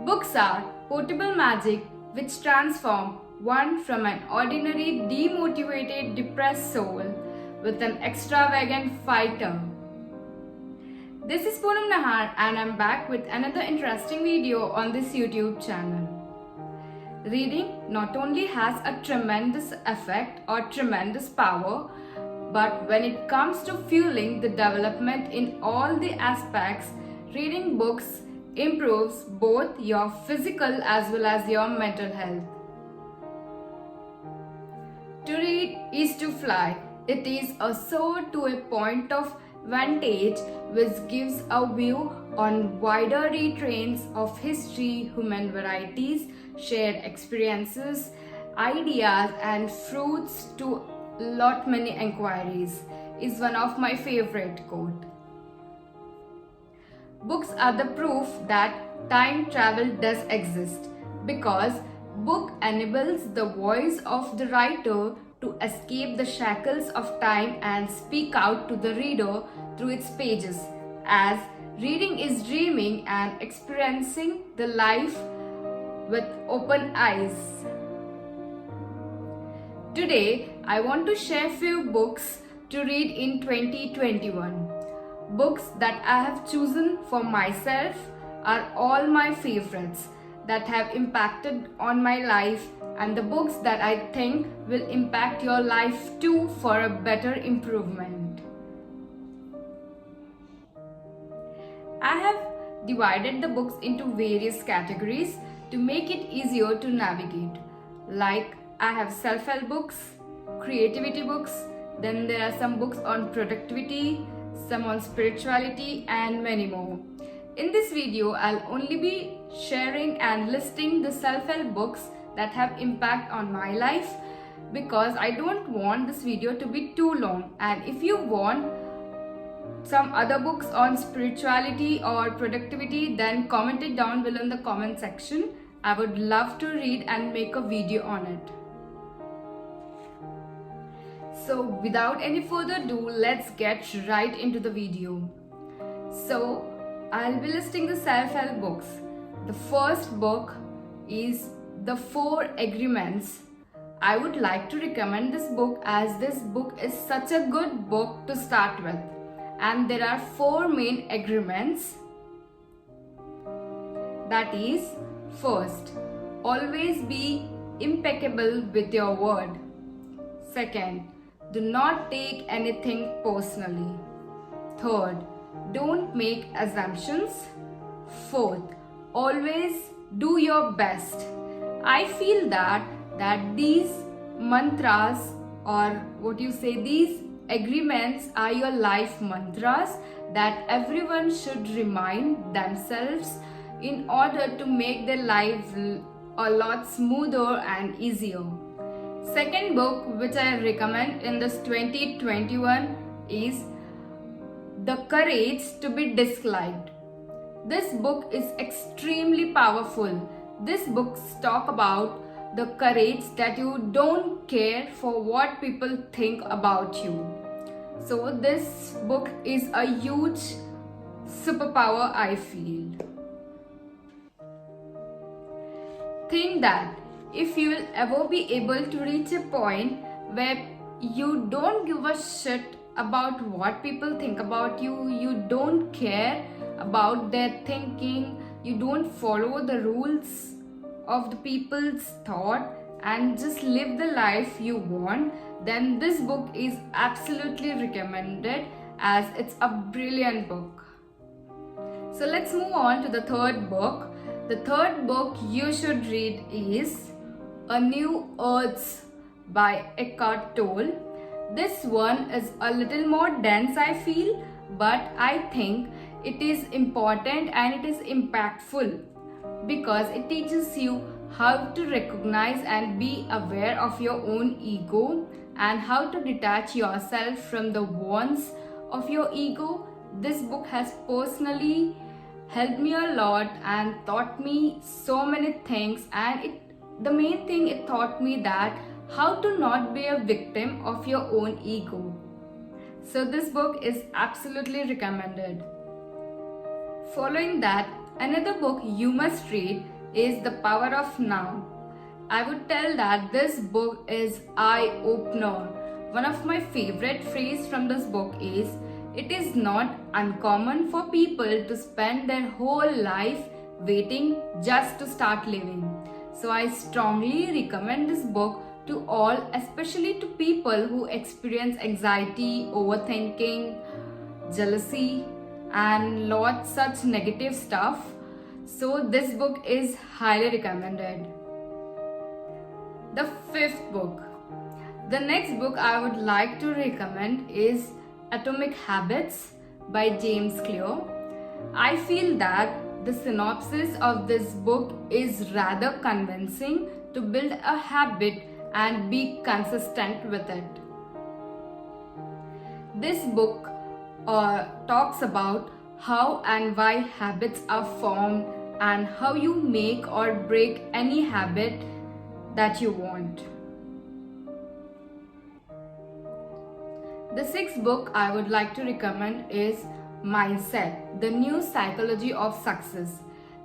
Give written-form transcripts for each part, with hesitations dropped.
Books are portable magic which transform one from an ordinary, demotivated, depressed soul with an extravagant fighter. This is Poonam Nahar and I'm back with another interesting video on this YouTube channel. Reading not only has a tremendous effect or tremendous power, but when it comes to fueling the development in all the aspects, reading books improves both your physical as well as your mental health. To read is to fly. It is a soar to a point of vantage which gives a view on wider retrains of history, human varieties, shared experiences, ideas and fruits to lot many inquiries is one of my favorite quote. Books are the proof that time travel does exist because book enables the voice of the writer to escape the shackles of time and speak out to the reader through its pages, as reading is dreaming and experiencing the life with open eyes. Today, I want to share few books to read in 2021. Books that I have chosen for myself are all my favorites that have impacted on my life and the books that I think will impact your life too for a better improvement. I have divided the books into various categories to make it easier to navigate. Like I have self-help books, creativity books, then there are some books on productivity, some on spirituality and many more. In this video, I'll only be sharing and listing the self-help books that have impact on my life because I don't want this video to be too long, and if you want some other books on spirituality or productivity, then comment it down below in the comment section. I would love to read and make a video on it. So without any further ado, let's get right into the video. So I'll be listing the self-help books. The first book is The 4 Agreements. I would like to recommend this book as this book is such a good book to start with. And there are 4 main agreements. That is, first, always be impeccable with your word. Second, do not take anything personally. Third, don't make assumptions. Fourth, always do your best. I feel that these mantras or these agreements are your life mantras that everyone should remind themselves in order to make their life a lot smoother and easier. Second book which I recommend in this 2021 is The Courage to be Disliked. This book is extremely powerful. This book talks about the courage that you don't care for what people think about you. So this book is a huge superpower, I feel. Think that if you will ever be able to reach a point where you don't give a shit about what people think about you, you don't care about their thinking, you don't follow the rules of the people's thought and just live the life you want, then this book is absolutely recommended as it's a brilliant book. So let's move on to the third book. The third book you should read is A New Earths by Eckhart Tolle. This one is a little more dense, I feel, but I think it is important and it is impactful because it teaches you how to recognize and be aware of your own ego and how to detach yourself from the wants of your ego. This book has personally helped me a lot and taught me so many things, and the main thing it taught me that how to not be a victim of your own ego. So this book is absolutely recommended. Following that, another book you must read is The Power of Now. I would tell that this book is eye-opener. One of my favorite phrases from this book is, it is not uncommon for people to spend their whole life waiting just to start living. So I strongly recommend this book to all, especially to people who experience anxiety, overthinking, jealousy, and lots such negative stuff. So this book is highly recommended. The fifth book. The next book I would like to recommend is Atomic Habits by James Clear. I feel that the synopsis of this book is rather convincing to build a habit and be consistent with it. This book talks about how and why habits are formed and how you make or break any habit that you want. The sixth book I would like to recommend is Mindset, The New Psychology of Success.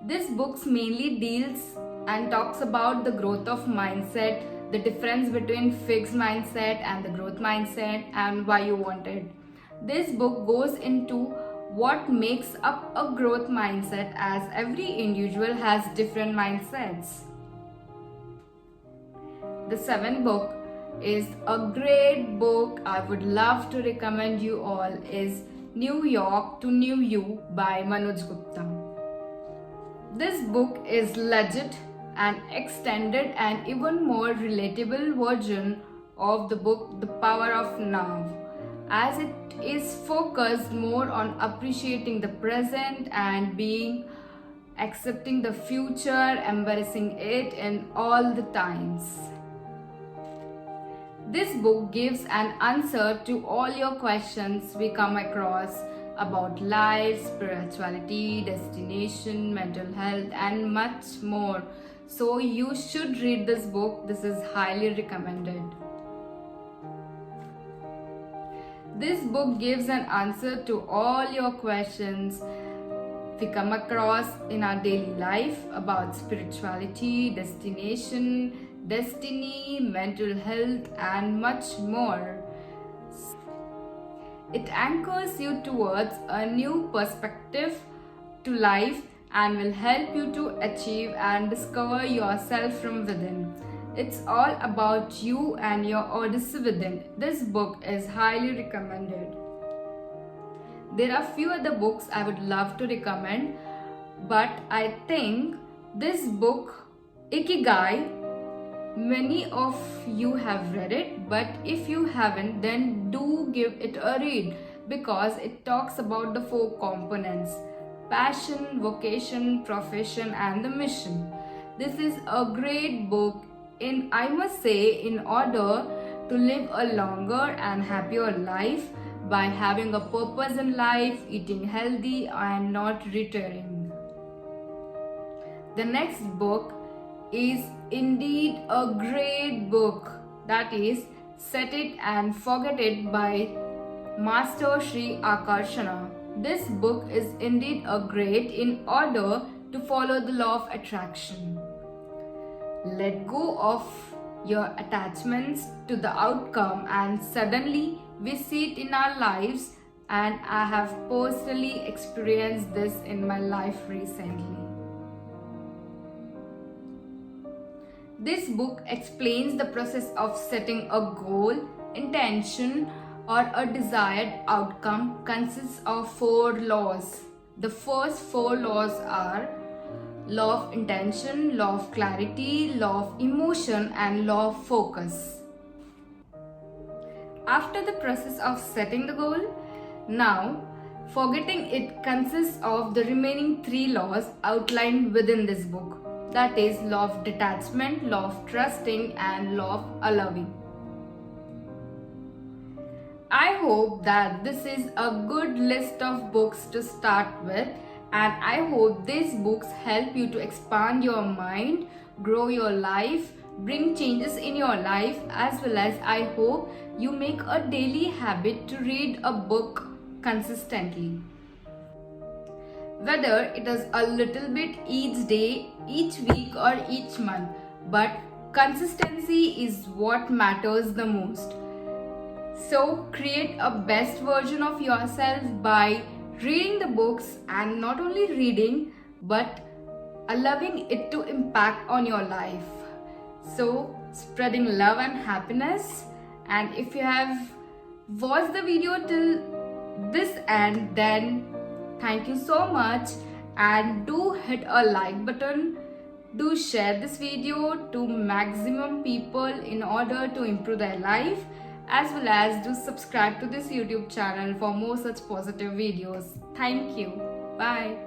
This book mainly deals and talks about the growth of mindset, the difference between fixed mindset and the growth mindset, and why you want it. This book goes into what makes up a growth mindset, as every individual has different mindsets. The seventh book is a great book I would love to recommend you all, is New York to New You by Manoj Gupta. This book is legit and extended and even more relatable version of the book The Power of Now, as it is focused more on appreciating the present and accepting the future, embracing it in all the times. This book gives an answer to all your questions we come across about life, spirituality, destination, mental health, and much more. So you should read this book. This is highly recommended. This book gives an answer to all your questions we come across in our daily life about spirituality, destination, destiny, mental health, and much more. It anchors you towards a new perspective to life and will help you to achieve and discover yourself from within. It's all about you and your odyssey within. This book is highly recommended. There are few other books I would love to recommend, but I think this book, Ikigai, many of you have read it, but if you haven't, then do give it a read, because it talks about the 4 components: passion, vocation, profession, and the mission. This is a great book I must say, in order to live a longer and happier life by having a purpose in life, eating healthy, and not retiring. The next book is indeed a great book, that is Set It and Forget It by Master Sri Akarshana. This book is indeed a great in order to follow the law of attraction. Let go of your attachments to the outcome and suddenly we see it in our lives, and I have personally experienced this in my life recently. This book explains the process of setting a goal, intention, or a desired outcome consists of 4 laws. The first 4 laws are law of intention, law of clarity, law of emotion, and law of focus. After the process of setting the goal, now forgetting it consists of the remaining 3 laws outlined within this book. That is law of detachment, law of trusting, and law of allowing. I hope that this is a good list of books to start with, and I hope these books help you to expand your mind, grow your life, bring changes in your life, as well as I hope you make a daily habit to read a book consistently. whether it is a little bit each day, each week, or each month. But consistency is what matters the most. So create a best version of yourself by reading the books, and not only reading but allowing it to impact on your life. So spreading love and happiness. And if you have watched the video till this end, then thank you so much, and do hit a like button. Do share this video to maximum people in order to improve their life, as well as do subscribe to this YouTube channel for more such positive videos. Thank you. Bye.